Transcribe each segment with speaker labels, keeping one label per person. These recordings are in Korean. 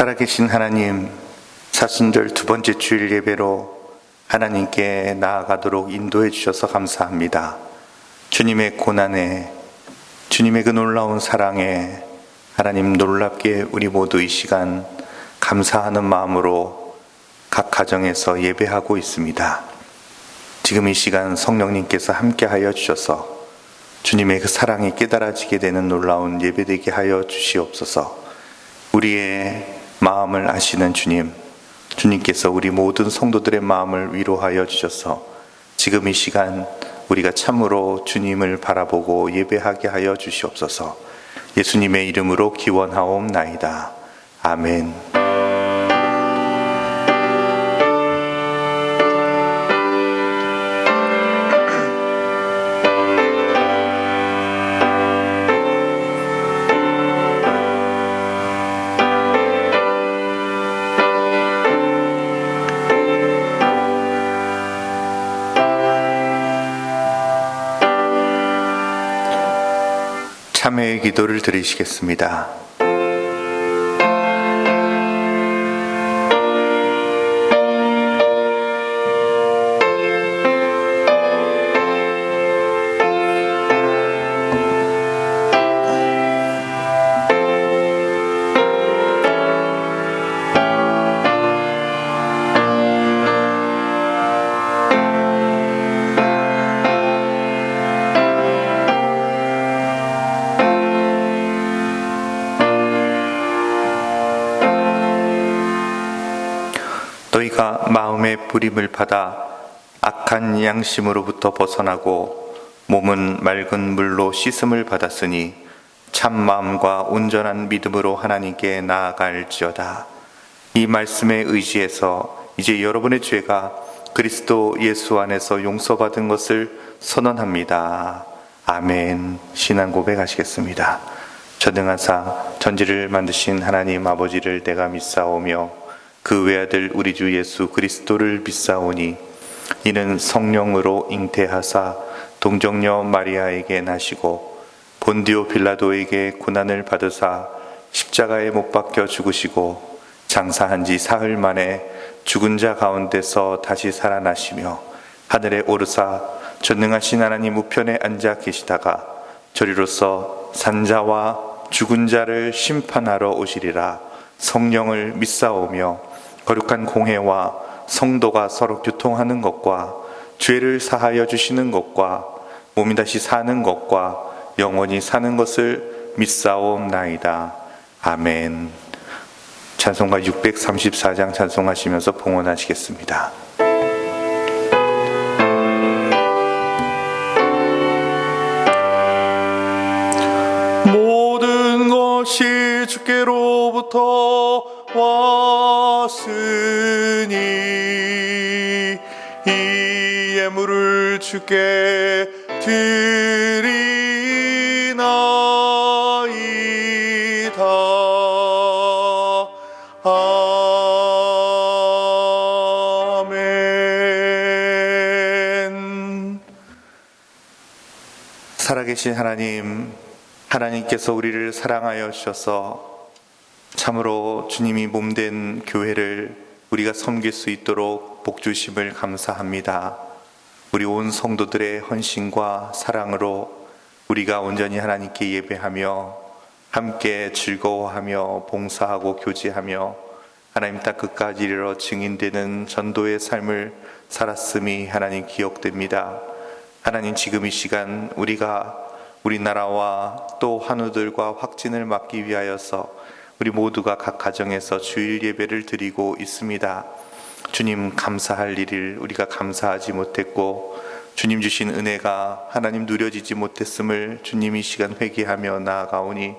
Speaker 1: 살아계신 하나님, 사순절 두 번째 주일 예배로 하나님께 나아가도록 인도해 주셔서 감사합니다. 주님의 고난에, 주님의 그 놀라운 사랑에 하나님 놀랍게 우리 모두 이 시간 감사하는 마음으로 각 가정에서 예배하고 있습니다. 지금 이 시간 성령님께서 함께하여 주셔서 주님의 그 사랑이 깨달아지게 되는 놀라운 예배되게 하여 주시옵소서. 우리의 마음을 아시는 주님께서 우리 모든 성도들의 마음을 위로하여 주셔서 지금 이 시간 우리가 참으로 주님을 바라보고 예배하게 하여 주시옵소서. 예수님의 이름으로 기원하옵나이다. 아멘. 참회의 기도를 드리시겠습니다. 너희가 마음의 부림을 받아 악한 양심으로부터 벗어나고 몸은 맑은 물로 씻음을 받았으니 참 마음과 온전한 믿음으로 하나님께 나아갈지어다. 이 말씀에 의지해서 이제 여러분의 죄가 그리스도 예수 안에서 용서받은 것을 선언합니다. 아멘. 신앙 고백하시겠습니다. 전능하사 전지를 만드신 하나님 아버지를 내가 믿사오며 그 외아들 우리 주 예수 그리스도를 믿사오니 이는 성령으로 잉태하사 동정녀 마리아에게 나시고 본디오 빌라도에게 고난을 받으사 십자가에 못 박혀 죽으시고 장사한 지 사흘 만에 죽은 자 가운데서 다시 살아나시며 하늘에 오르사 전능하신 하나님 우편에 앉아 계시다가 저리로서 산자와 죽은 자를 심판하러 오시리라. 성령을 믿사오며 거룩한 공회와 성도가 서로 교통하는 것과 죄를 사하여 주시는 것과 몸이 다시 사는 것과 영원히 사는 것을 믿사옵나이다. 아멘. 찬송가 634장 찬송하시면서 봉헌하시겠습니다.
Speaker 2: 모든 것이 주께로부터 왔으니 이 예물을 주께 드리나이다. 아멘.
Speaker 1: 살아계신 하나님께서 우리를 사랑하여 주셔서 참으로 주님이 몸된 교회를 우리가 섬길 수 있도록 복 주심을 감사합니다. 우리 온 성도들의 헌신과 사랑으로 우리가 온전히 하나님께 예배하며 함께 즐거워하며 봉사하고 교제하며 하나님 땅 끝까지 이르러 증인되는 전도의 삶을 살았음이 하나님 기억됩니다. 하나님 지금 이 시간 우리나라와 또 환우들과 확진을 막기 위하여서 우리 모두가 각 가정에서 주일 예배를 드리고 있습니다. 주님 감사할 일을 우리가 감사하지 못했고 주님 주신 은혜가 하나님 누려지지 못했음을 주님 이 시간 회개하며 나아가오니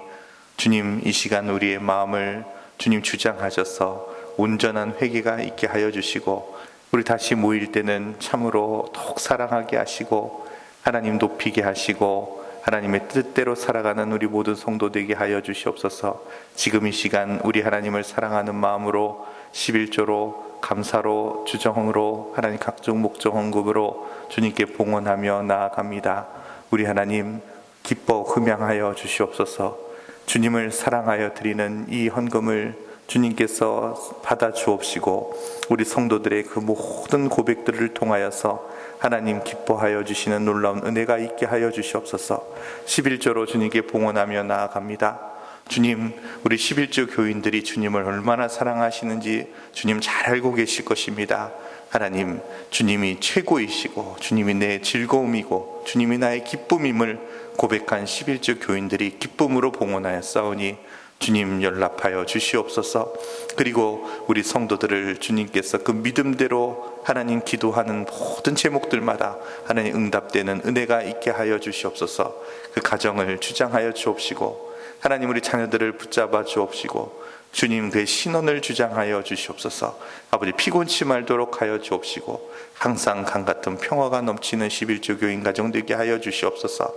Speaker 1: 주님 이 시간 우리의 마음을 주님 주장하셔서 온전한 회개가 있게 하여 주시고 우리 다시 모일 때는 참으로 더욱 사랑하게 하시고 하나님 높이게 하시고 하나님의 뜻대로 살아가는 우리 모든 성도 되게 하여 주시옵소서. 지금 이 시간 우리 하나님을 사랑하는 마음으로 11조로 감사로 주정으로 하나님 각종 목적 헌금으로 주님께 봉헌하며 나아갑니다. 우리 하나님 기뻐 흠양하여 주시옵소서. 주님을 사랑하여 드리는 이 헌금을 주님께서 받아 주옵시고 우리 성도들의 그 모든 고백들을 통하여서 하나님 기뻐하여 주시는 놀라운 은혜가 있게 하여 주시옵소서. 11조로 주님께 봉헌하며 나아갑니다. 주님, 우리 11조 교인들이 주님을 얼마나 사랑하시는지 주님 잘 알고 계실 것입니다. 하나님, 주님이 최고이시고 주님이 내 즐거움이고 주님이 나의 기쁨임을 고백한 11조 교인들이 기쁨으로 봉헌하여 싸우니 주님 연락하여 주시옵소서. 그리고 우리 성도들을 주님께서 그 믿음대로 하나님 기도하는 모든 제목들마다 하나님 응답되는 은혜가 있게 하여 주시옵소서. 그 가정을 주장하여 주옵시고 하나님 우리 자녀들을 붙잡아 주옵시고 주님 그 신원을 주장하여 주시옵소서. 아버지 피곤치 말도록 하여 주옵시고 항상 강같은 평화가 넘치는 11조 교인 가정 되게 하여 주시옵소서.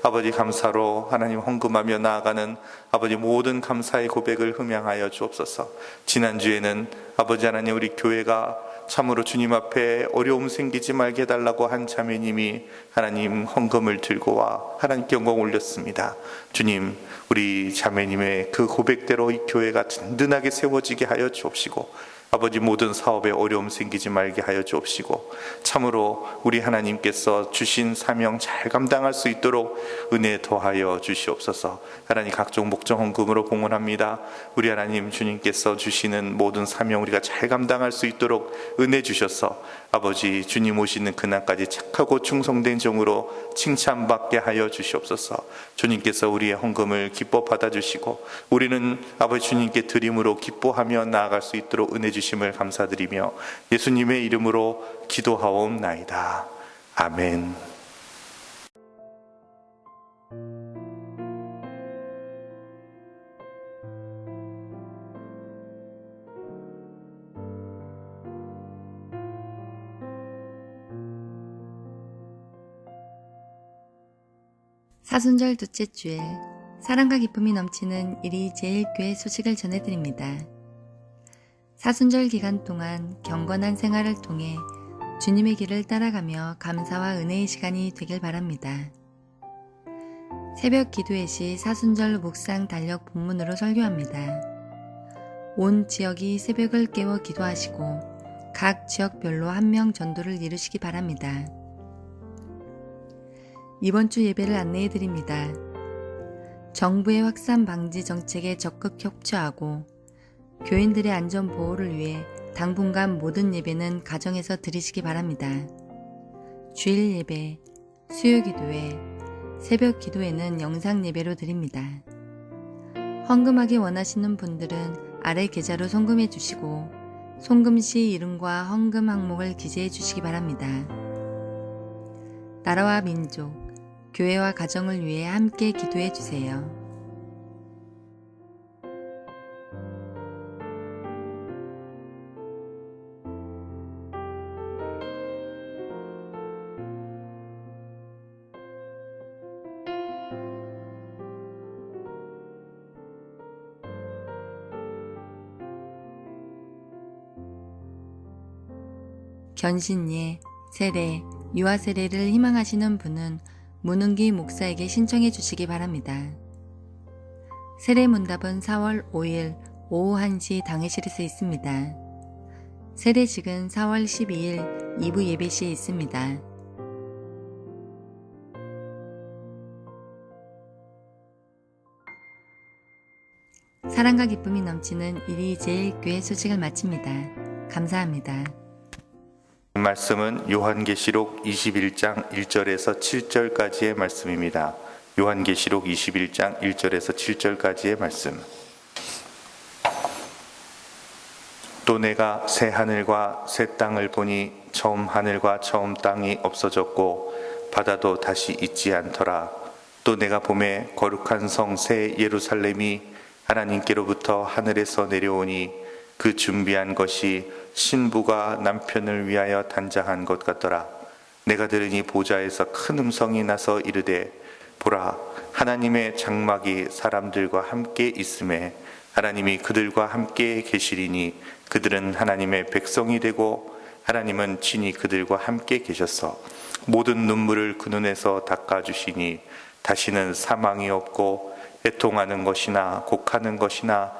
Speaker 1: 아버지 감사로 하나님 헌금하며 나아가는 아버지 모든 감사의 고백을 흠양하여 주옵소서. 지난주에는 아버지 하나님 우리 교회가 참으로 주님 앞에 어려움 생기지 말게 해달라고 한 자매님이 하나님 헌금을 들고 와 하나님께 영광 올렸습니다. 주님, 우리 자매님의 그 고백대로 이 교회가 든든하게 세워지게 하여 주옵시고 아버지 모든 사업에 어려움 생기지 말게 하여 주옵시고 참으로 우리 하나님께서 주신 사명 잘 감당할 수 있도록 은혜 더하여 주시옵소서. 하나님 각종 목적 헌금으로 봉헌합니다. 우리 하나님 주님께서 주시는 모든 사명 우리가 잘 감당할 수 있도록 은혜 주셔서 아버지 주님 오시는 그날까지 착하고 충성된 종으로 칭찬받게 하여 주시옵소서. 주님께서 우리의 헌금을 기뻐 받아주시고 우리는 아버지 주님께 드림으로 기뻐하며 나아갈 수 있도록 은혜 주심을 감사드리며 예수님의 이름으로 기도하옵나이다. 아멘.
Speaker 3: 사순절 둘째 주에 사랑과 기쁨이 넘치는 이리 제1교회 소식을 전해드립니다. 사순절 기간 동안 경건한 생활을 통해 주님의 길을 따라가며 감사와 은혜의 시간이 되길 바랍니다. 새벽 기도회 시 사순절 묵상 달력 본문으로 설교합니다. 온 지역이 새벽을 깨워 기도하시고 각 지역별로 한 명 전도를 이루시기 바랍니다. 이번 주 예배를 안내해 드립니다. 정부의 확산 방지 정책에 적극 협조하고 교인들의 안전 보호를 위해 당분간 모든 예배는 가정에서 드리시기 바랍니다. 주일 예배, 수요 기도회, 새벽 기도회는 영상 예배로 드립니다. 헌금하기 원하시는 분들은 아래 계좌로 송금해 주시고 송금 시 이름과 헌금 항목을 기재해 주시기 바랍니다. 나라와 민족, 교회와 가정을 위해 함께 기도해 주세요. 견신예, 세례, 유아 세례를 희망하시는 분은 문은기 목사에게 신청해 주시기 바랍니다. 세례 문답은 4월 5일 오후 1시 당회실에서 있습니다. 세례식은 4월 12일 2부 예배 시에 있습니다. 사랑과 기쁨이 넘치는 이리 제1교회 소식을 마칩니다. 감사합니다.
Speaker 1: 말씀은 요한계시록 21장 1절에서 7절까지의 말씀입니다. 요한계시록 21장 1절에서 7절까지의 말씀. 또 내가 새 하늘과 새 땅을 보니 처음 하늘과 처음 땅이 없어졌고 바다도 다시 있지 않더라. 또 내가 보매 거룩한 성 새 예루살렘이 하나님께로부터 하늘에서 내려오니 그 준비한 것이 신부가 남편을 위하여 단장한 것 같더라. 내가 들으니 보좌에서 큰 음성이 나서 이르되 보라, 하나님의 장막이 사람들과 함께 있음에 하나님이 그들과 함께 계시리니 그들은 하나님의 백성이 되고 하나님은 친히 그들과 함께 계셔서 모든 눈물을 그 눈에서 닦아주시니 다시는 사망이 없고 애통하는 것이나 곡하는 것이나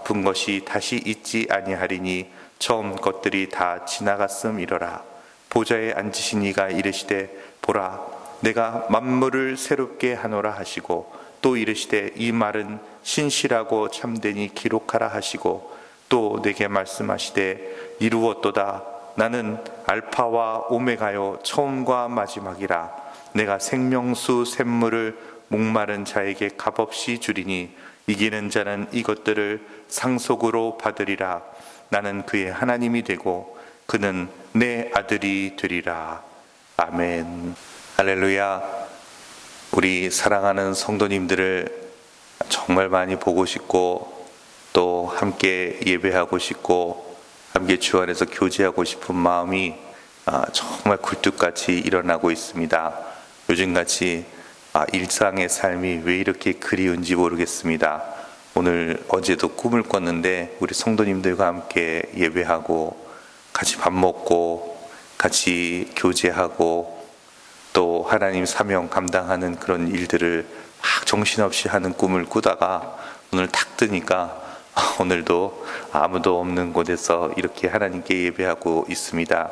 Speaker 1: 아픈 것이 다시 있지 아니하리니 처음 것들이 다 지나갔음이러라. 보좌에 앉으신 이가 이르시되 보라 내가 만물을 새롭게 하노라 하시고 또 이르시되 이 말은 신실하고 참되니 기록하라 하시고 또 내게 말씀하시되 이루었도다. 나는 알파와 오메가요 처음과 마지막이라. 내가 생명수 샘물을 목마른 자에게 값없이 주리니 이기는 자는 이것들을 상속으로 받으리라. 나는 그의 하나님이 되고 그는 내 아들이 되리라. 아멘. 할렐루야. 우리 사랑하는 성도님들을 정말 많이 보고 싶고 또 함께 예배하고 싶고 함께 주 안에서 교제하고 싶은 마음이 정말 굴뚝같이 일어나고 있습니다. 요즘같이 일상의 삶이 왜 이렇게 그리운지 모르겠습니다. 오늘 어제도 꿈을 꿨는데 우리 성도님들과 함께 예배하고 같이 밥 먹고 같이 교제하고 또 하나님 사명 감당하는 그런 일들을 막 정신없이 하는 꿈을 꾸다가 오늘 탁 뜨니까 오늘도 아무도 없는 곳에서 이렇게 하나님께 예배하고 있습니다.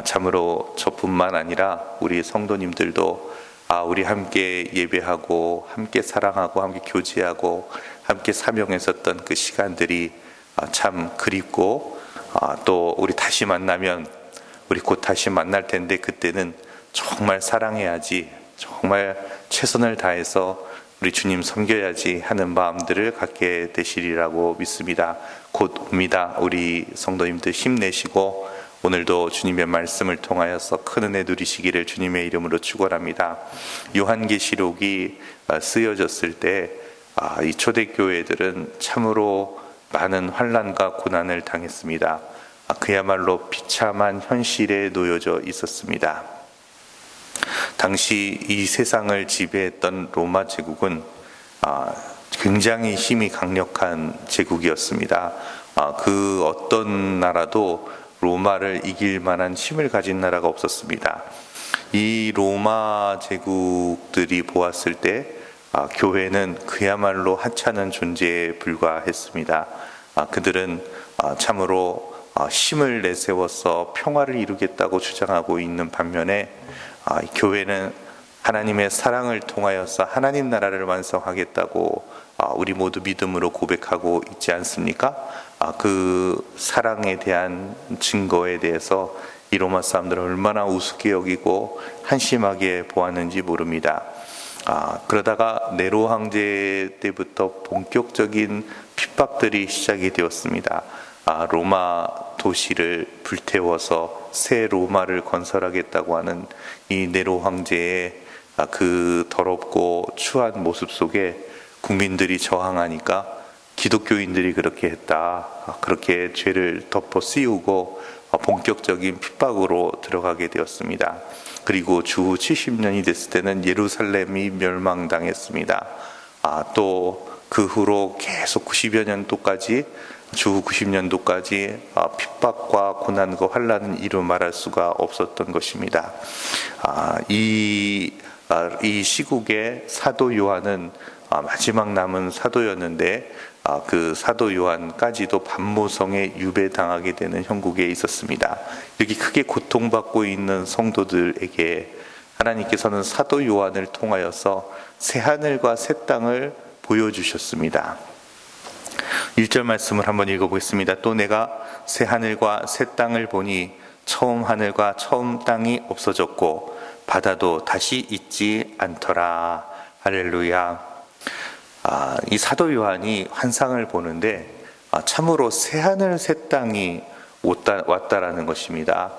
Speaker 1: 참으로 저뿐만 아니라 우리 성도님들도 우리 함께 예배하고 함께 사랑하고 함께 교제하고 함께 사명했었던 그 시간들이 참 그립고 또 우리 다시 만나면 우리 곧 다시 만날 텐데 그때는 정말 사랑해야지, 정말 최선을 다해서 우리 주님 섬겨야지 하는 마음들을 갖게 되시리라고 믿습니다. 곧 옵니다. 우리 성도님들 힘내시고 오늘도 주님의 말씀을 통하여서 큰 은혜 누리시기를 주님의 이름으로 축원합니다. 요한계시록이 쓰여졌을 때 이 초대교회들은 참으로 많은 환난과 고난을 당했습니다. 그야말로 비참한 현실에 놓여져 있었습니다. 당시 이 세상을 지배했던 로마 제국은 굉장히 힘이 강력한 제국이었습니다. 그 어떤 나라도 로마를 이길 만한 힘을 가진 나라가 없었습니다. 이 로마 제국들이 보았을 때 교회는 그야말로 하찮은 존재에 불과했습니다. 그들은 참으로 힘을 내세워서 평화를 이루겠다고 주장하고 있는 반면에 교회는 하나님의 사랑을 통하여서 하나님 나라를 완성하겠다고 우리 모두 믿음으로 고백하고 있지 않습니까? 그 사랑에 대한 증거에 대해서 이 로마 사람들은 얼마나 우습게 여기고 한심하게 보았는지 모릅니다. 그러다가 네로 황제 때부터 본격적인 핍박들이 시작이 되었습니다. 로마 도시를 불태워서 새 로마를 건설하겠다고 하는 이 네로 황제의 그 더럽고 추한 모습 속에 국민들이 저항하니까 기독교인들이 그렇게 했다. 그렇게 죄를 덮어 씌우고 본격적인 핍박으로 들어가게 되었습니다. 그리고 주 70년이 됐을 때는 예루살렘이 멸망당했습니다. 또 그 후로 계속 90여 년도까지 주 90년도까지 핍박과 고난과 환난은 이루 말할 수가 없었던 것입니다. 이 시국에 사도 요한은 마지막 남은 사도였는데 그 사도 요한까지도 반모성에 유배당하게 되는 형국에 있었습니다. 이렇게 크게 고통받고 있는 성도들에게 하나님께서는 사도 요한을 통하여서 새하늘과 새 땅을 보여주셨습니다. 1절 말씀을 한번 읽어보겠습니다. 또 내가 새 하늘과 새 땅을 보니 처음 하늘과 처음 땅이 없어졌고 바다도 다시 있지 않더라. 할렐루야. 이 사도 요한이 환상을 보는데 참으로 새 하늘 새 땅이 왔다라는 것입니다.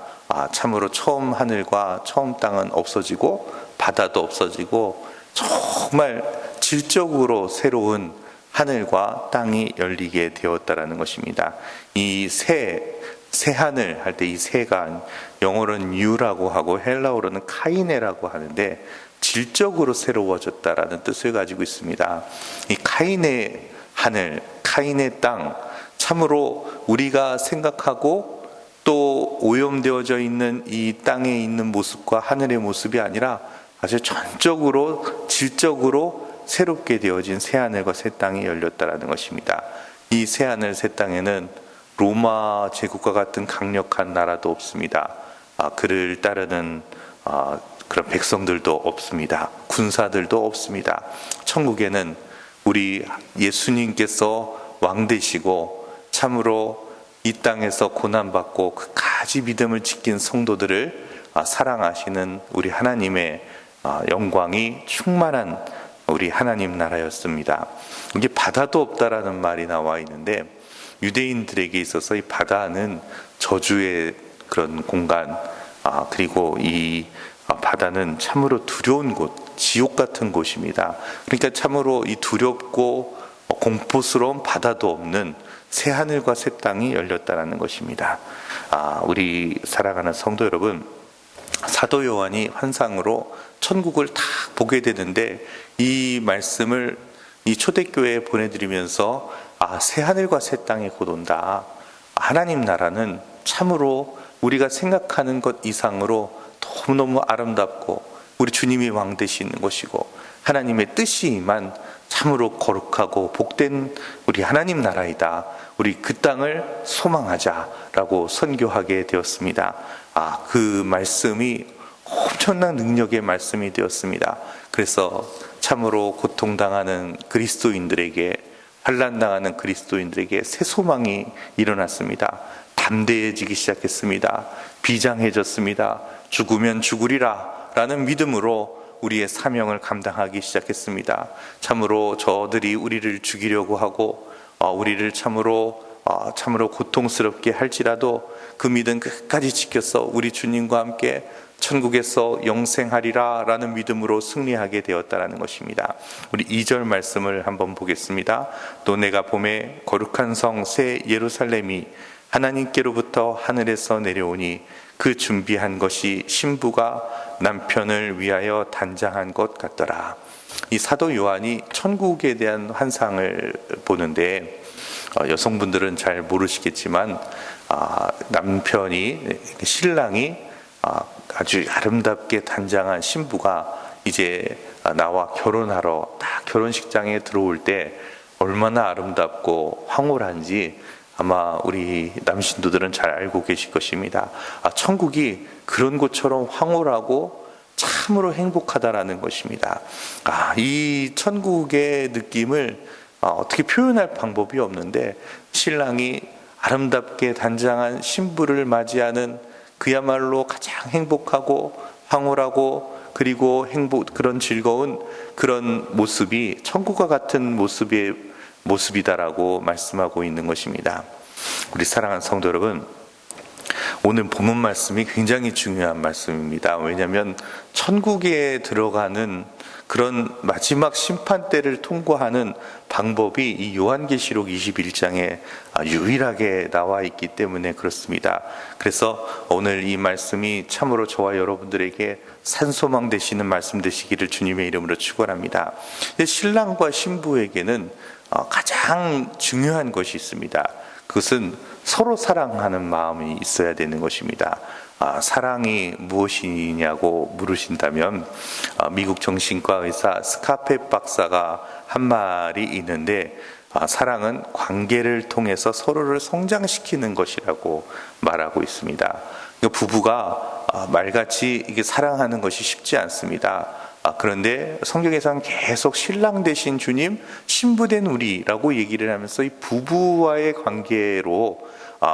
Speaker 1: 참으로 처음 하늘과 처음 땅은 없어지고 바다도 없어지고 정말 질적으로 새로운 하늘과 땅이 열리게 되었다라는 것입니다. 이 새 하늘 할 때 이 새가 영어로는 유라고 하고 헬라어로는 카이네라고 하는데 질적으로 새로워졌다라는 뜻을 가지고 있습니다. 이 카이네 하늘, 카이네 땅, 참으로 우리가 생각하고 또 오염되어져 있는 이 땅에 있는 모습과 하늘의 모습이 아니라 아주 전적으로 질적으로 새롭게 되어진 새 하늘과 새 땅이 열렸다라는 것입니다. 이 새하늘 새 땅에는 로마 제국과 같은 강력한 나라도 없습니다. 그를 따르는 그런 백성들도 없습니다. 군사들도 없습니다. 천국에는 우리 예수님께서 왕 되시고 참으로 이 땅에서 고난받고 끝까지 믿음을 지킨 성도들을 사랑하시는 우리 하나님의 영광이 충만한 우리 하나님 나라였습니다. 이게 바다도 없다라는 말이 나와 있는데, 유대인들에게 있어서 이 바다는 저주의 그런 공간, 그리고 이 바다는 참으로 두려운 곳, 지옥 같은 곳입니다. 그러니까 참으로 이 두렵고 공포스러운 바다도 없는 새 하늘과 새 땅이 열렸다는 것입니다. 우리 사랑하는 성도 여러분, 사도 요한이 환상으로 천국을 다 보게 되는데, 이 말씀을 이 초대교회에 보내드리면서 새 하늘과 새 땅이 곧 온다. 하나님 나라는 참으로 우리가 생각하는 것 이상으로 너무너무 아름답고 우리 주님이 왕 되시는 것이고 하나님의 뜻이 임한 참으로 거룩하고 복된 우리 하나님 나라이다. 우리 그 땅을 소망하자라고 선교하게 되었습니다. 그 말씀이 엄청난 능력의 말씀이 되었습니다. 그래서 참으로 고통당하는 그리스도인들에게, 환난당하는 그리스도인들에게 새 소망이 일어났습니다. 담대해지기 시작했습니다. 비장해졌습니다. 죽으면 죽으리라 라는 믿음으로 우리의 사명을 감당하기 시작했습니다. 참으로 저들이 우리를 죽이려고 하고 우리를 참으로 고통스럽게 할지라도 그 믿음 끝까지 지켜서 우리 주님과 함께 천국에서 영생하리라 라는 믿음으로 승리하게 되었다는 것입니다. 우리 2절 말씀을 한번 보겠습니다. 또 내가 봄에 거룩한 성 새 예루살렘이 하나님께로부터 하늘에서 내려오니 그 준비한 것이 신부가 남편을 위하여 단장한 것 같더라. 이 사도 요한이 천국에 대한 환상을 보는데, 여성분들은 잘 모르시겠지만 남편이, 신랑이 아주 아름답게 단장한 신부가 이제 나와 결혼하러 딱 결혼식장에 들어올 때 얼마나 아름답고 황홀한지 아마 우리 남신도들은 잘 알고 계실 것입니다. 천국이 그런 곳처럼 황홀하고 참으로 행복하다라는 것입니다. 이 천국의 느낌을 어떻게 표현할 방법이 없는데, 신랑이 아름답게 단장한 신부를 맞이하는 그야말로 가장 행복하고 황홀하고 그리고 그런 즐거운 그런 모습이 천국과 같은 모습이다라고 말씀하고 있는 것입니다. 우리 사랑하는 성도 여러분, 오늘 본문 말씀이 굉장히 중요한 말씀입니다. 왜냐하면 천국에 들어가는 그런 마지막 심판 때를 통과하는 방법이 이 요한계시록 21장에 유일하게 나와 있기 때문에 그렇습니다. 그래서 오늘 이 말씀이 참으로 저와 여러분들에게 산소망 되시는 말씀 되시기를 주님의 이름으로 축원합니다. 신랑과 신부에게는 가장 중요한 것이 있습니다. 그것은 서로 사랑하는 마음이 있어야 되는 것입니다. 사랑이 무엇이냐고 물으신다면 미국 정신과 의사 스카펫 박사가 한 말이 있는데, 사랑은 관계를 통해서 서로를 성장시키는 것이라고 말하고 있습니다. 부부가 말같이 이게 사랑하는 것이 쉽지 않습니다. 그런데 성경에서는 계속 신랑 되신 주님, 신부된 우리라고 얘기를 하면서 이 부부와의 관계로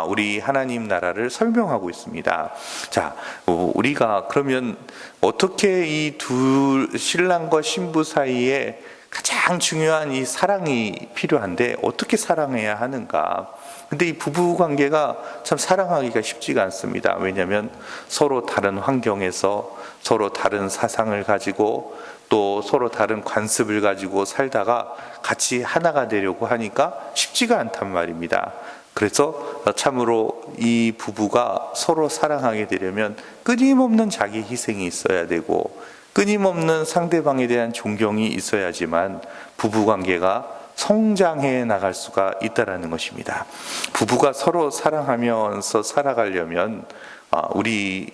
Speaker 1: 우리 하나님 나라를 설명하고 있습니다. 자, 우리가 그러면 어떻게 이 두 신랑과 신부 사이에 가장 중요한 이 사랑이 필요한데 어떻게 사랑해야 하는가? 근데 이 부부 관계가 참 사랑하기가 쉽지가 않습니다. 왜냐하면 서로 다른 환경에서 서로 다른 사상을 가지고 또 서로 다른 관습을 가지고 살다가 같이 하나가 되려고 하니까 쉽지가 않단 말입니다. 그래서 참으로 이 부부가 서로 사랑하게 되려면 끊임없는 자기 희생이 있어야 되고 끊임없는 상대방에 대한 존경이 있어야지만 부부관계가 성장해 나갈 수가 있다는 것입니다. 부부가 서로 사랑하면서 살아가려면 우리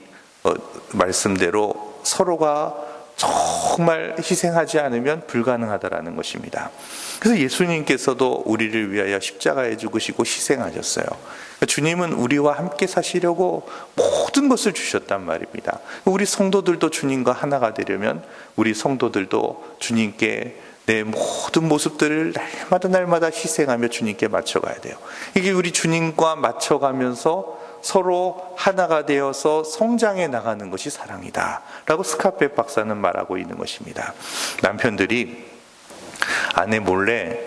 Speaker 1: 말씀대로 서로가 정말 희생하지 않으면 불가능하다라는 것입니다. 그래서 예수님께서도 우리를 위하여 십자가에 죽으시고 희생하셨어요. 주님은 우리와 함께 사시려고 모든 것을 주셨단 말입니다. 우리 성도들도 주님과 하나가 되려면 우리 성도들도 주님께 내 모든 모습들을 날마다 희생하며 주님께 맞춰가야 돼요. 이게 우리 주님과 맞춰가면서 서로 하나가 되어서 성장해 나가는 것이 사랑이다 라고 스카페 박사는 말하고 있는 것입니다. 남편들이 아내 몰래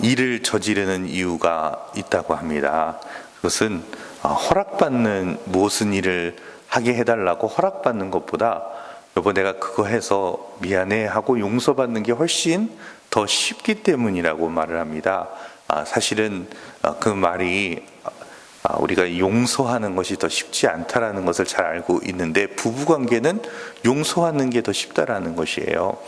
Speaker 1: 일을 저지르는 이유가 있다고 합니다. 그것은 허락받는 무슨 일을 하게 해달라고 허락받는 것보다 여보 내가 그거 해서 미안해 하고 용서받는 게 훨씬 더 쉽기 때문이라고 말을 합니다. 사실은 그 말이 우리가 용서하는 것이 더 쉽지 않다라는 것을 잘 알고 있는데 부부관계는 용서하는 게 더 쉽다라는 것이에요.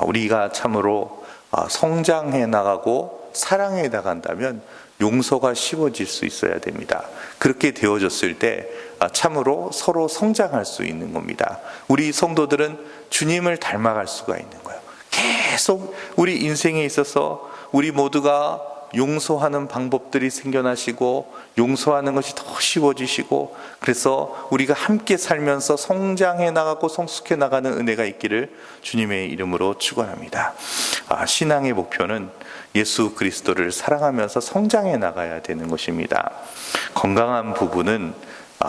Speaker 1: 우리가 참으로 성장해 나가고 사랑해 나간다면 용서가 쉬워질 수 있어야 됩니다. 그렇게 되어졌을 때 참으로 서로 성장할 수 있는 겁니다. 우리 성도들은 주님을 닮아갈 수가 있는 거예요. 계속 우리 인생에 있어서 우리 모두가 용서하는 방법들이 생겨나시고 용서하는 것이 더 쉬워지시고 그래서 우리가 함께 살면서 성장해 나가고 성숙해 나가는 은혜가 있기를 주님의 이름으로 축원합니다. 신앙의 목표는 예수 그리스도를 사랑하면서 성장해 나가야 되는 것입니다. 건강한 부부는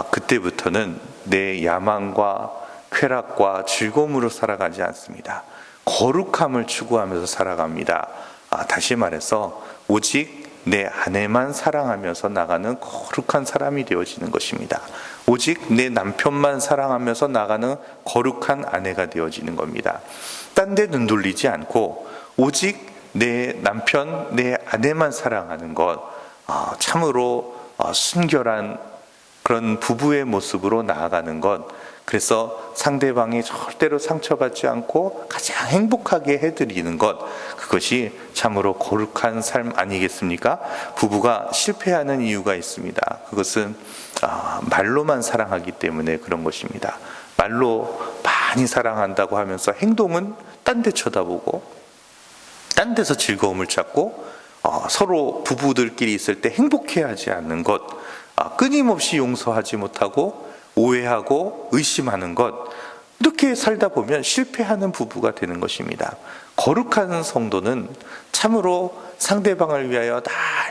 Speaker 1: 그때부터는 내 야망과 쾌락과 즐거움으로 살아가지 않습니다. 거룩함을 추구하면서 살아갑니다. 다시 말해서 오직 내 아내만 사랑하면서 나가는 거룩한 사람이 되어지는 것입니다. 오직 내 남편만 사랑하면서 나가는 거룩한 아내가 되어지는 겁니다. 딴 데 눈 돌리지 않고 오직 내 남편, 내 아내만 사랑하는 것 참으로 순결한 그런 부부의 모습으로 나아가는 것 그래서 상대방이 절대로 상처받지 않고 가장 행복하게 해드리는 것 그것이 참으로 거룩한 삶 아니겠습니까? 부부가 실패하는 이유가 있습니다. 그것은 말로만 사랑하기 때문에 그런 것입니다. 말로 많이 사랑한다고 하면서 행동은 딴 데 쳐다보고 딴 데서 즐거움을 찾고 서로 부부들끼리 있을 때 행복해하지 않는 것 끊임없이 용서하지 못하고 오해하고 의심하는 것 이렇게 살다 보면 실패하는 부부가 되는 것입니다. 거룩한 성도는 참으로 상대방을 위하여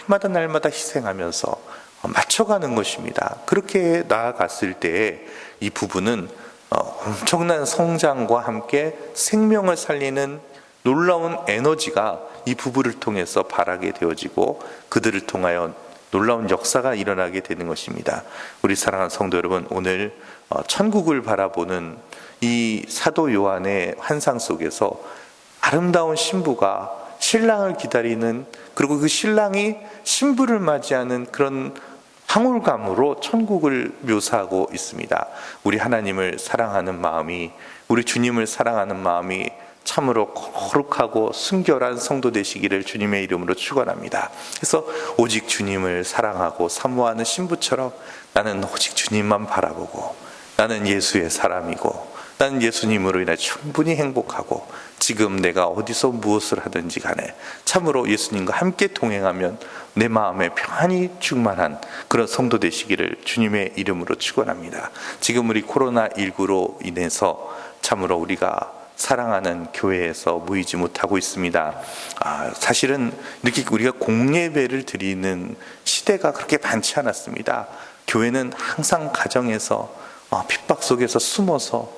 Speaker 1: 날마다 희생하면서 맞춰가는 것입니다. 그렇게 나아갔을 때에 이 부부는 엄청난 성장과 함께 생명을 살리는 놀라운 에너지가 이 부부를 통해서 발하게 되어지고 그들을 통하여 놀라운 역사가 일어나게 되는 것입니다. 우리 사랑하는 성도 여러분, 오늘 천국을 바라보는 이 사도 요한의 환상 속에서 아름다운 신부가 신랑을 기다리는 그리고 그 신랑이 신부를 맞이하는 그런 황홀감으로 천국을 묘사하고 있습니다. 우리 하나님을 사랑하는 마음이 우리 주님을 사랑하는 마음이 참으로 거룩하고 순결한 성도 되시기를 주님의 이름으로 축원합니다. 그래서 오직 주님을 사랑하고 사모하는 신부처럼 나는 오직 주님만 바라보고 나는 예수의 사람이고 나는 예수님으로 인해 충분히 행복하고 지금 내가 어디서 무엇을 하든지 간에 참으로 예수님과 함께 동행하면 내 마음에 평안이 충만한 그런 성도 되시기를 주님의 이름으로 축원합니다. 지금 우리 코로나19로 인해서 참으로 우리가 사랑하는 교회에서 모이지 못하고 있습니다. 사실은 이렇게 우리가 공예배를 드리는 시대가 그렇게 많지 않았습니다. 교회는 항상 가정에서 핍박 속에서 숨어서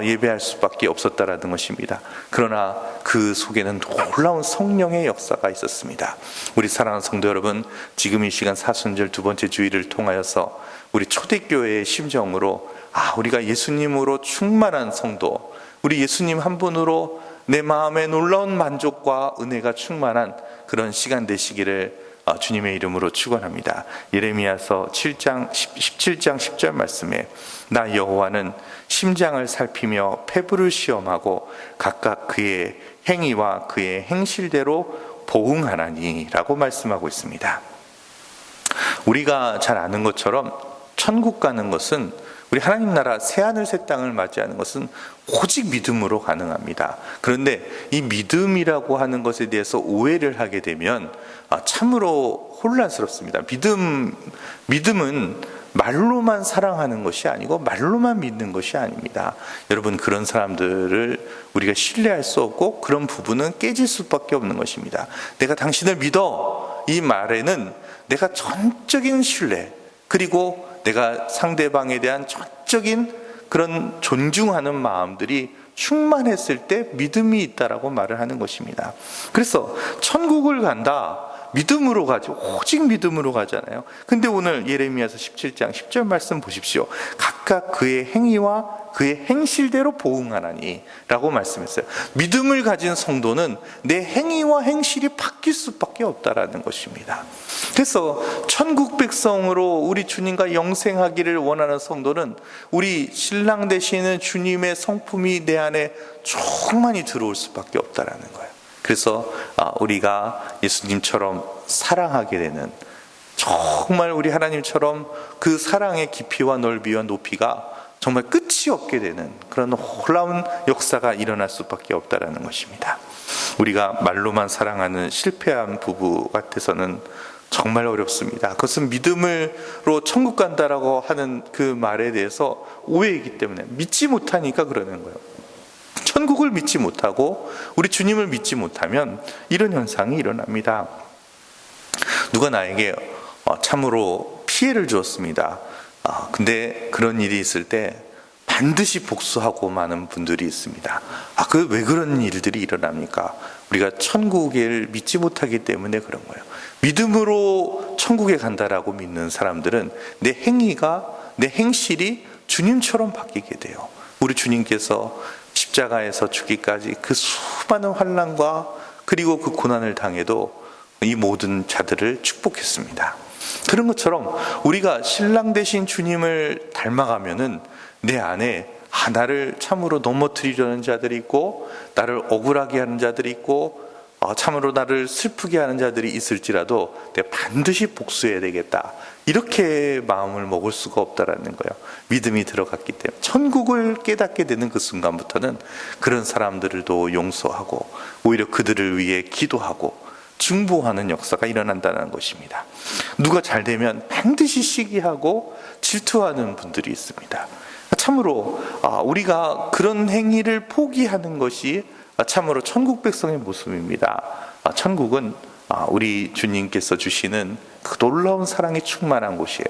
Speaker 1: 예배할 수밖에 없었다라는 것입니다. 그러나 그 속에는 놀라운 성령의 역사가 있었습니다. 우리 사랑하는 성도 여러분, 지금 이 시간 사순절 두 번째 주일을 통하여서 우리 초대교회의 심정으로 우리가 예수님으로 충만한 성도, 우리 예수님 한 분으로 내 마음에 놀라운 만족과 은혜가 충만한 그런 시간 되시기를 주님의 이름으로 축원합니다. 예레미야서 17장 10절 말씀에 나 여호와는 심장을 살피며 폐부를 시험하고 각각 그의 행위와 그의 행실대로 보응하나니 라고 말씀하고 있습니다. 우리가 잘 아는 것처럼 천국 가는 것은 우리 하나님 나라 새하늘 새 땅을 맞이하는 것은 오직 믿음으로 가능합니다. 그런데 이 믿음이라고 하는 것에 대해서 오해를 하게 되면 참으로 혼란스럽습니다. 믿음은 말로만 사랑하는 것이 아니고 말로만 믿는 것이 아닙니다. 여러분, 그런 사람들을 우리가 신뢰할 수 없고 그런 부분은 깨질 수밖에 없는 것입니다. 내가 당신을 믿어, 이 말에는 내가 전적인 신뢰, 그리고 내가 상대방에 대한 전적인 그런 존중하는 마음들이 충만했을 때 믿음이 있다라고 말을 하는 것입니다. 그래서 천국을 간다, 믿음으로 가죠. 오직 믿음으로 가잖아요. 근데 오늘 예레미야서 17장 10절 말씀 보십시오. 각각 그의 행위와 그의 행실대로 보응하나니 라고 말씀했어요. 믿음을 가진 성도는 내 행위와 행실이 바뀔 수밖에 없다라는 것입니다. 그래서 천국 백성으로 우리 주님과 영생하기를 원하는 성도는 우리 신랑 되시는 주님의 성품이 내 안에 충만히 들어올 수밖에 없다라는 거예요. 그래서 우리가 예수님처럼 사랑하게 되는, 정말 우리 하나님처럼 그 사랑의 깊이와 넓이와 높이가 정말 끝이 없게 되는 그런 놀라운 역사가 일어날 수밖에 없다라는 것입니다. 우리가 말로만 사랑하는 실패한 부부 같아서는 정말 어렵습니다. 그것은 믿음으로 천국 간다라고 하는 그 말에 대해서 오해이기 때문에 믿지 못하니까 그러는 거예요. 천국을 믿지 못하고 우리 주님을 믿지 못하면 이런 현상이 일어납니다. 누가 나에게 참으로 피해를 주었습니다. 근데 그런 일이 있을 때 반드시 복수하고 마는 분들이 있습니다. 왜 그런 일들이 일어납니까? 우리가 천국을 믿지 못하기 때문에 그런 거예요. 믿음으로 천국에 간다라고 믿는 사람들은 내 행위가, 내 행실이 주님처럼 바뀌게 돼요. 우리 주님께서 십자가에서 죽기까지 그 수많은 환난과 그리고 그 고난을 당해도 이 모든 자들을 축복했습니다. 그런 것처럼 우리가 신랑 되신 주님을 닮아가면은 내 안에 나를 참으로 넘어뜨리려는 자들이 있고, 나를 억울하게 하는 자들이 있고, 참으로 나를 슬프게 하는 자들이 있을지라도 내가 반드시 복수해야 되겠다, 이렇게 마음을 먹을 수가 없다라는 거예요. 믿음이 들어갔기 때문에 천국을 깨닫게 되는 그 순간부터는 그런 사람들도 용서하고 오히려 그들을 위해 기도하고 중보하는 역사가 일어난다는 것입니다. 누가 잘 되면 반드시 시기하고 질투하는 분들이 있습니다. 참으로 우리가 그런 행위를 포기하는 것이 참으로 천국 백성의 모습입니다. 천국은 우리 주님께서 주시는 그 놀라운 사랑이 충만한 곳이에요.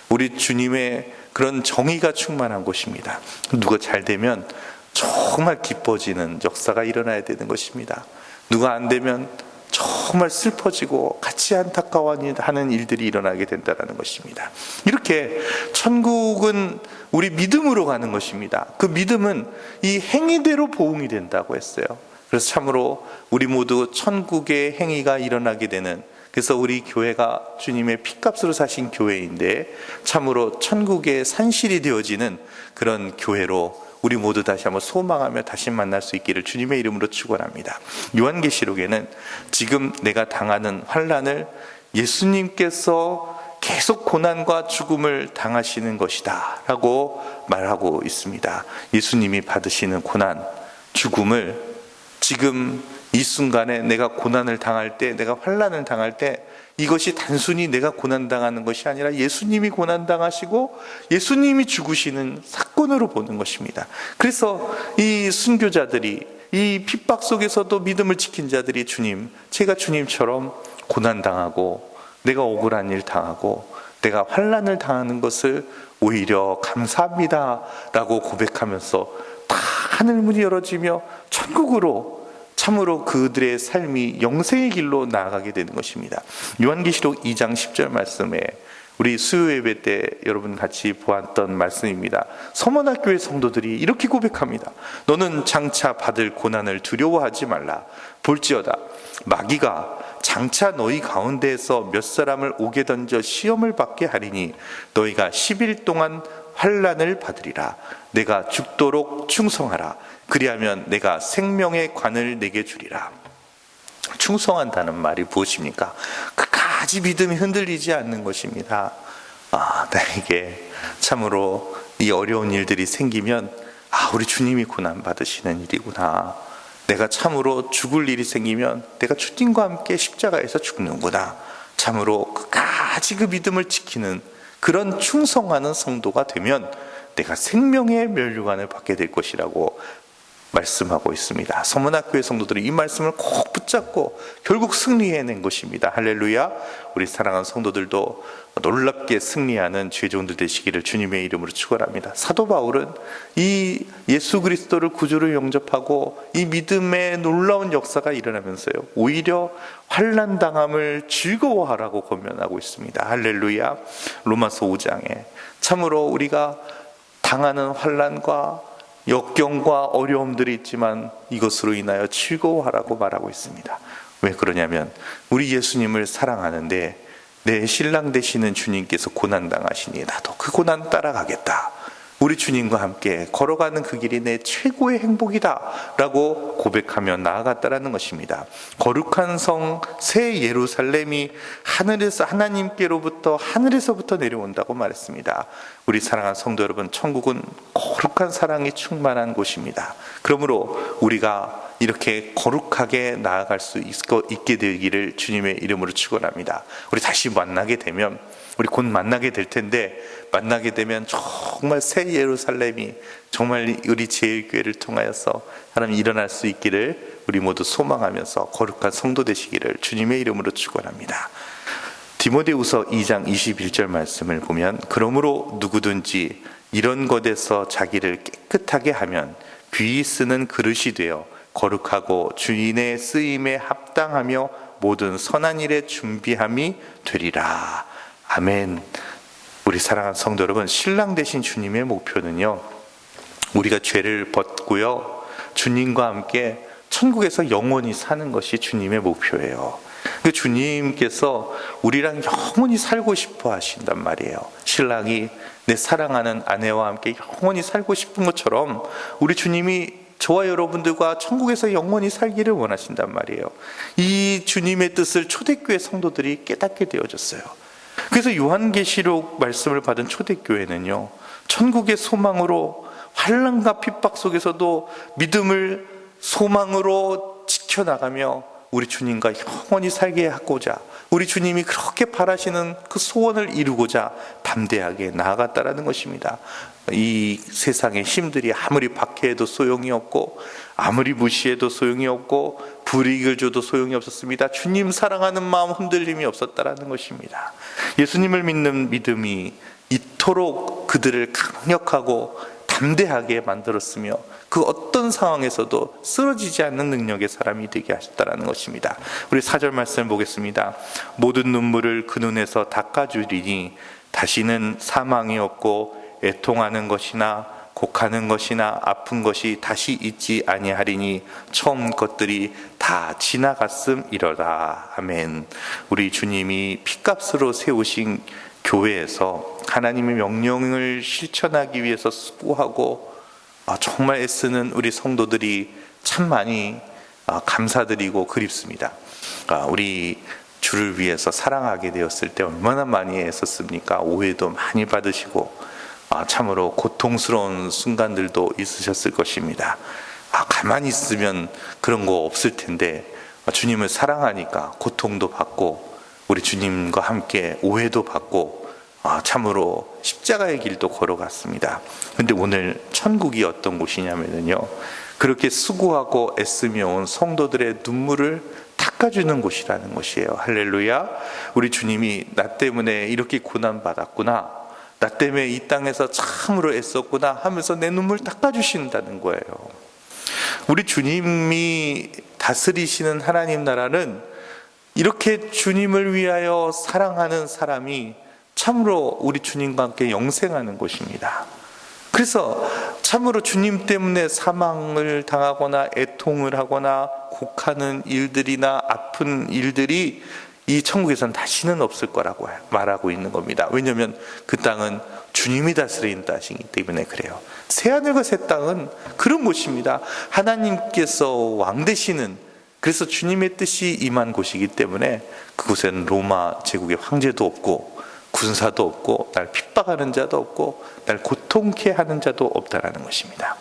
Speaker 1: 우리 주님의 그런 정의가 충만한 곳입니다. 누가 잘 되면 정말 기뻐지는 역사가 일어나야 되는 것입니다. 누가 안 되면 정말 슬퍼지고 같이 안타까워하는 일들이 일어나게 된다는 것입니다. 이렇게 천국은 우리 믿음으로 가는 것입니다. 그 믿음은 이 행위대로 보응이 된다고 했어요. 그래서 참으로 우리 모두 천국의 행위가 일어나게 되는, 그래서 우리 교회가 주님의 피값으로 사신 교회인데 참으로 천국의 산실이 되어지는 그런 교회로 우리 모두 다시 한번 소망하며 다시 만날 수 있기를 주님의 이름으로 축원합니다. 요한계시록에는 지금 내가 당하는 환난을 예수님께서 계속 고난과 죽음을 당하시는 것이다 라고 말하고 있습니다. 예수님이 받으시는 고난, 죽음을 지금 이 순간에 내가 고난을 당할 때, 내가 환난을 당할 때 이것이 단순히 내가 고난당하는 것이 아니라 예수님이 고난당하시고 예수님이 죽으시는 사건으로 보는 것입니다. 그래서 이 순교자들이, 이 핍박 속에서도 믿음을 지킨 자들이 주님, 제가 주님처럼 고난당하고 내가 억울한 일 당하고 내가 환난을 당하는 것을 오히려 감사합니다 라고 고백하면서 다 하늘문이 열어지며 천국으로 참으로 그들의 삶이 영생의 길로 나아가게 되는 것입니다. 요한계시록 2장 10절 말씀에 우리 수요 예배 때 여러분 같이 보았던 말씀입니다. 서머나교회 성도들이 이렇게 고백합니다. 너는 장차 받을 고난을 두려워하지 말라. 볼지어다 마귀가 장차 너희 가운데에서 몇 사람을 옥에 던져 시험을 받게 하리니 너희가 10일 동안 환난을 받으리라. 내가 죽도록 충성하라. 그리하면 내가 생명의 관을 내게 주리라. 충성한다는 말이 무엇입니까? 끝까지 믿음이 흔들리지 않는 것입니다. 나에게 참으로 이 어려운 일들이 생기면 우리 주님이 고난 받으시는 일이구나. 내가 참으로 죽을 일이 생기면 내가 주님과 함께 십자가에서 죽는구나. 참으로 끝까지 그 믿음을 지키는 그런 충성하는 성도가 되면 내가 생명의 면류관을 받게 될 것이라고 말씀하고 있습니다. 서문학교의 성도들이 이 말씀을 꼭 붙잡고 결국 승리해낸 것입니다. 할렐루야. 우리 사랑하는 성도들도 놀랍게 승리하는 죄종들 되시기를 주님의 이름으로 축원합니다. 사도 바울은 이 예수 그리스도를 구주로 영접하고 이 믿음의 놀라운 역사가 일어나면서요, 오히려 환난 당함을 즐거워하라고 권면하고 있습니다. 할렐루야. 로마서 5장에 참으로 우리가 당하는 환난과 역경과 어려움들이 있지만 이것으로 인하여 즐거워하라고 말하고 있습니다. 왜 그러냐면 우리 예수님을 사랑하는데 내 신랑 되시는 주님께서 고난 당하시니 나도 그 고난 따라가겠다. 우리 주님과 함께 걸어가는 그 길이 내 최고의 행복이다 라고 고백하며 나아갔다라는 것입니다. 거룩한 성 새 예루살렘이 하늘에서부터 내려온다고 말했습니다. 우리 사랑하는 성도 여러분, 천국은 거룩한 사랑이 충만한 곳입니다. 그러므로 우리가 이렇게 거룩하게 나아갈 수 있게 되기를 주님의 이름으로 축원합니다. 우리 다시 만나게 되면, 우리 곧 만나게 될 텐데, 만나게 되면 정말 새 예루살렘이 정말 우리 제일교회를 통하여서 하나님 일어날 수 있기를 우리 모두 소망하면서 거룩한 성도 되시기를 주님의 이름으로 축원합니다. 디모데후서 2장 21절 말씀을 보면, 그러므로 누구든지 이런 것에서 자기를 깨끗하게 하면 귀히 쓰는 그릇이 되어 거룩하고 주인의 쓰임에 합당하며 모든 선한 일에 준비함이 되리라. 아멘. 우리 사랑하는 성도 여러분, 신랑 되신 주님의 목표는요, 우리가 죄를 벗고요, 주님과 함께 천국에서 영원히 사는 것이 주님의 목표예요. 그 주님께서 우리랑 영원히 살고 싶어 하신단 말이에요. 신랑이 내 사랑하는 아내와 함께 영원히 살고 싶은 것처럼 우리 주님이 저와 여러분들과 천국에서 영원히 살기를 원하신단 말이에요. 이 주님의 뜻을 초대교회 성도들이 깨닫게 되어졌어요. 그래서 요한계시록 말씀을 받은 초대교회는요, 천국의 소망으로 환난과 핍박 속에서도 믿음을 소망으로 지켜나가며 우리 주님과 영원히 살게 하고자, 우리 주님이 그렇게 바라시는 그 소원을 이루고자 담대하게 나아갔다라는 것입니다. 이 세상의 힘들이 아무리 박해해도 소용이 없고, 아무리 무시해도 소용이 없고, 불이익을 줘도 소용이 없었습니다. 주님 사랑하는 마음 흔들림이 없었다라는 것입니다. 예수님을 믿는 믿음이 이토록 그들을 강력하고 담대하게 만들었으며 그 어떤 상황에서도 쓰러지지 않는 능력의 사람이 되게 하셨다라는 것입니다. 우리 4절 말씀 보겠습니다. 모든 눈물을 그 눈에서 닦아주리니 다시는 사망이 없고 애통하는 것이나 곡하는 것이나 아픈 것이 다시 있지 아니하리니 처음 것들이 다 지나갔음이로다. 아멘. 우리 주님이 핏값으로 세우신 교회에서 하나님의 명령을 실천하기 위해서 수고하고 정말 애쓰는 우리 성도들이 참 많이 감사드리고 그립습니다. 우리 주를 위해서 사랑하게 되었을 때 얼마나 많이 애썼습니까? 오해도 많이 받으시고 참으로 고통스러운 순간들도 있으셨을 것입니다. 가만히 있으면 그런 거 없을 텐데 주님을 사랑하니까 고통도 받고 우리 주님과 함께 오해도 받고 참으로 십자가의 길도 걸어갔습니다. 근데 오늘 천국이 어떤 곳이냐면요, 그렇게 수고하고 애쓰며 온 성도들의 눈물을 닦아주는 곳이라는 것이에요. 할렐루야. 우리 주님이 나 때문에 이렇게 고난받았구나, 나 때문에 이 땅에서 참으로 애썼구나 하면서 내 눈물 닦아주신다는 거예요. 우리 주님이 다스리시는 하나님 나라는 이렇게 주님을 위하여 사랑하는 사람이 참으로 우리 주님과 함께 영생하는 곳입니다. 그래서 참으로 주님 때문에 사망을 당하거나 애통을 하거나 곡하는 일들이나 아픈 일들이 이 천국에서는 다시는 없을 거라고 말하고 있는 겁니다. 왜냐하면 그 땅은 주님이 다스리는 땅이기 때문에 그래요. 새하늘과 새 땅은 그런 곳입니다. 하나님께서 왕 되시는, 그래서 주님의 뜻이 임한 곳이기 때문에 그곳에는 로마 제국의 황제도 없고 군사도 없고 날 핍박하는 자도 없고 날 고통케 하는 자도 없다라는 것입니다.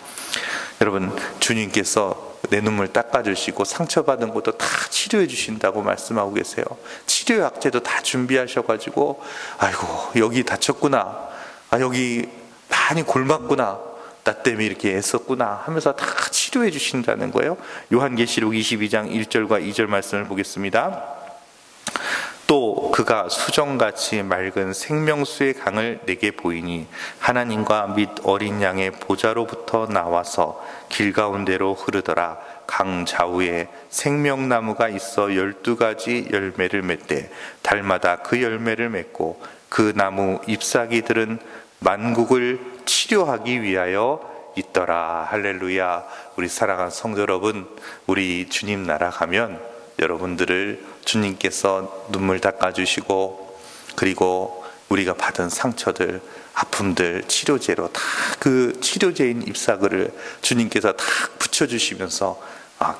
Speaker 1: 여러분, 주님께서 내 눈물 닦아주시고 상처받은 것도 다 치료해 주신다고 말씀하고 계세요. 치료약제도 다 준비하셔가지고 아이고 여기 다쳤구나, 여기 많이 골맞구나, 나 때문에 이렇게 애썼구나 하면서 다 치료해 주신다는 거예요. 요한계시록 22장 1절과 2절 말씀을 보겠습니다. 또 그가 수정같이 맑은 생명수의 강을 내게 보이니 하나님과 및 어린 양의 보좌로부터 나와서 길 가운데로 흐르더라. 강 좌우에 생명나무가 있어 12가지 열매를 맺되 달마다 그 열매를 맺고 그 나무 잎사귀들은 만국을 치료하기 위하여 있더라. 할렐루야. 우리 사랑하는 성도 여러분, 우리 주님 나라 가면 여러분들을 주님께서 눈물 닦아주시고, 그리고 우리가 받은 상처들, 아픔들 치료제로 다 그 치료제인 잎사귀를 주님께서 다 붙여주시면서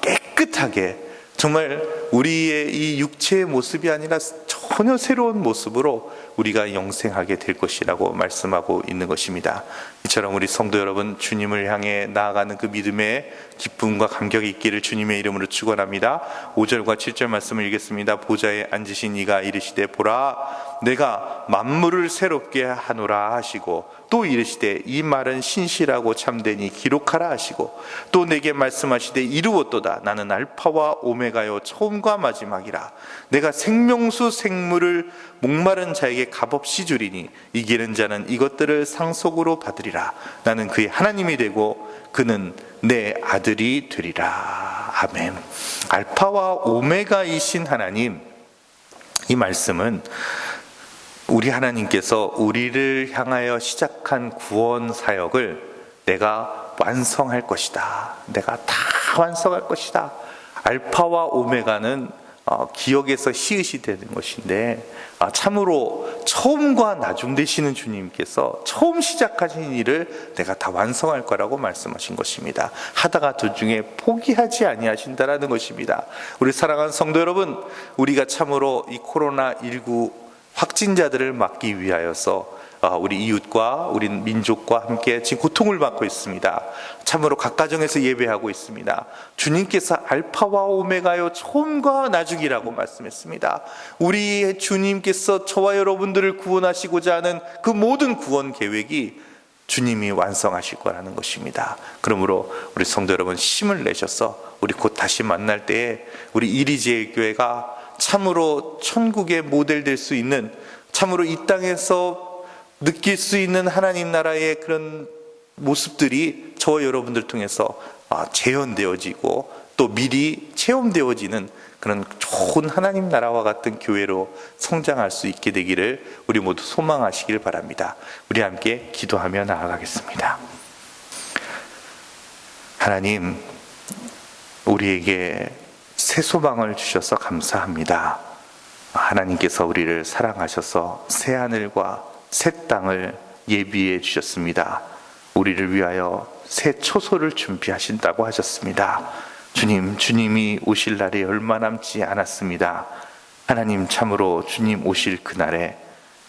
Speaker 1: 깨끗하게, 정말 우리의 이 육체의 모습이 아니라 전혀 새로운 모습으로 우리가 영생하게 될 것이라고 말씀하고 있는 것입니다. 이처럼 우리 성도 여러분, 주님을 향해 나아가는 그 믿음의 기쁨과 감격이 있기를 주님의 이름으로 축원합니다. 5절과 7절 말씀을 읽겠습니다. 보좌에 앉으신 이가 이르시되 보라, 내가 만물을 새롭게 하노라 하시고, 또 이르시되 이 말은 신실하고 참되니 기록하라 하시고, 또 내게 말씀하시되 이루었도다. 나는 알파와 오메가요 처음과 마지막이라. 내가 생명수 생물을 목마른 자에게 값없이 주리니 이기는 자는 이것들을 상속으로 받으리라. 나는 그의 하나님이 되고 그는 내 아들이 되리라. 아멘. 알파와 오메가이신 하나님, 이 말씀은 우리 하나님께서 우리를 향하여 시작한 구원 사역을 내가 완성할 것이다. 내가 다 완성할 것이다. 알파와 오메가는 기억에서 시읒이 되는 것인데, 참으로 처음과 나중 되시는 주님께서 처음 시작하신 일을 내가 다 완성할 거라고 말씀하신 것입니다. 하다가 도중에 포기하지 아니하신다라는 것입니다. 우리 사랑하는 성도 여러분, 우리가 참으로 이 코로나19 확진자들을 막기 위하여서 우리 이웃과 우리 민족과 함께 지금 고통을 받고 있습니다. 참으로 각 가정에서 예배하고 있습니다. 주님께서 알파와 오메가요 처음과 나중이라고 말씀했습니다. 우리의 주님께서 저와 여러분들을 구원하시고자 하는 그 모든 구원 계획이 주님이 완성하실 거라는 것입니다. 그러므로 우리 성도 여러분, 힘을 내셔서 우리 곧 다시 만날 때에 우리 이리제일교회가 참으로 천국의 모델 될 수 있는, 참으로 이 땅에서 느낄 수 있는 하나님 나라의 그런 모습들이 저와 여러분들 통해서 재현되어지고 또 미리 체험되어지는 그런 좋은 하나님 나라와 같은 교회로 성장할 수 있게 되기를 우리 모두 소망하시길 바랍니다. 우리 함께 기도하며 나아가겠습니다. 하나님, 우리에게 새 소망을 주셔서 감사합니다. 하나님께서 우리를 사랑하셔서 새 하늘과 새 땅을 예비해 주셨습니다. 우리를 위하여 새 초소를 준비하신다고 하셨습니다. 주님이 오실 날이 얼마 남지 않았습니다. 하나님, 참으로 주님 오실 그날에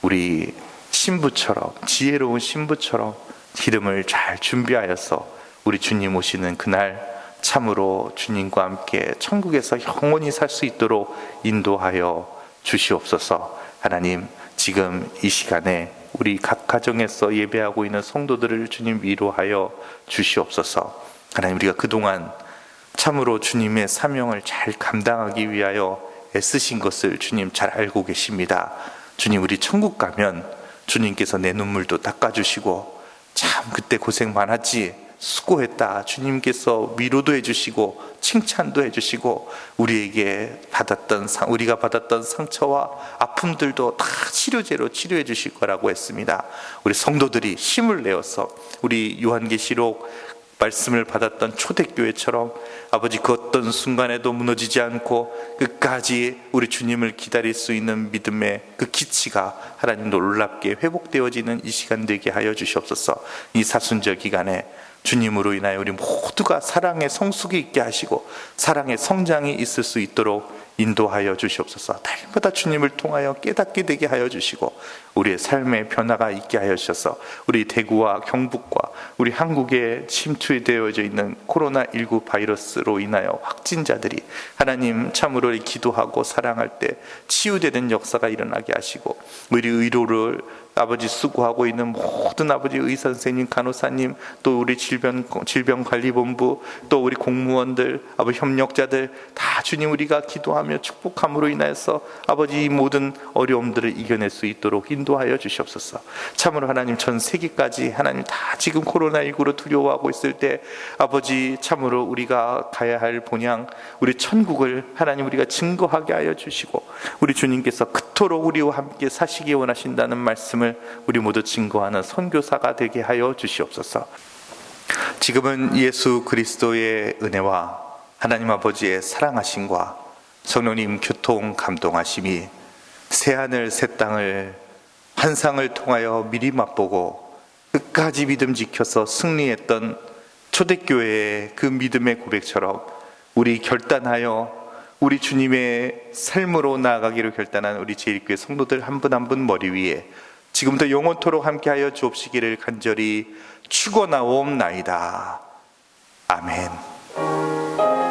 Speaker 1: 우리 신부처럼, 지혜로운 신부처럼 기름을 잘 준비하여서 우리 주님 오시는 그날 참으로 주님과 함께 천국에서 영원히 살 수 있도록 인도하여 주시옵소서. 하나님, 지금 이 시간에 우리 각 가정에서 예배하고 있는 성도들을 주님 위로하여 주시옵소서. 하나님, 우리가 그동안 참으로 주님의 사명을 잘 감당하기 위하여 애쓰신 것을 주님 잘 알고 계십니다. 주님, 우리 천국 가면 주님께서 내 눈물도 닦아주시고, 참 그때 고생 많았지, 수고했다, 주님께서 위로도 해주시고 칭찬도 해주시고, 우리가 받았던 상처와 아픔들도 다 치료제로 치료해 주실 거라고 했습니다. 우리 성도들이 힘을 내어서 우리 요한계시록 말씀을 받았던 초대교회처럼 아버지, 그 어떤 순간에도 무너지지 않고 끝까지 우리 주님을 기다릴 수 있는 믿음의 그 기치가 하나님 놀랍게 회복되어지는 이 시간 되게 하여 주시옵소서. 이 사순절 기간에 주님으로 인하여 우리 모두가 사랑의 성숙이 있게 하시고 사랑의 성장이 있을 수 있도록 인도하여 주시옵소서. 날마다 주님을 통하여 깨닫게 되게 하여 주시고 우리의 삶의 변화가 있게 하여 주셔서 우리 대구와 경북과 우리 한국에 침투되어져 있는 코로나19 바이러스로 인하여 확진자들이 하나님 참으로 기도하고 사랑할 때 치유되는 역사가 일어나게 하시고 우리 의료를 아버지 수고하고 있는 모든 아버지 의사 선생님, 간호사님, 또 우리 질병관리본부, 또 우리 공무원들, 아버지 협력자들 다 주님 우리가 기도하며 축복함으로 인하여서 아버지 이 모든 어려움들을 이겨낼 수 있도록 인도하여 주시옵소서. 참으로 하나님 전 세계까지 하나님 다 지금 코로나19로 두려워하고 있을 때 아버지 참으로 우리가 가야 할 본향 우리 천국을 하나님 우리가 증거하게 하여 주시고 우리 주님께서 그토록 우리와 함께 사시기 원하신다는 말씀을 우리 모두 증거하는 선교사가 되게 하여 주시옵소서. 지금은 예수 그리스도의 은혜와 하나님 아버지의 사랑하심과 성령님 교통 감동하심이 새하늘 새 땅을 환상을 통하여 미리 맛보고 끝까지 믿음 지켜서 승리했던 초대교회의 그 믿음의 고백처럼 우리 결단하여 우리 주님의 삶으로 나아가기로 결단한 우리 제1교회 성도들 한 분 한 분 머리 위에 지금부터 영원토록 함께하여 주옵시기를 간절히 축원하옵나이다. 아멘.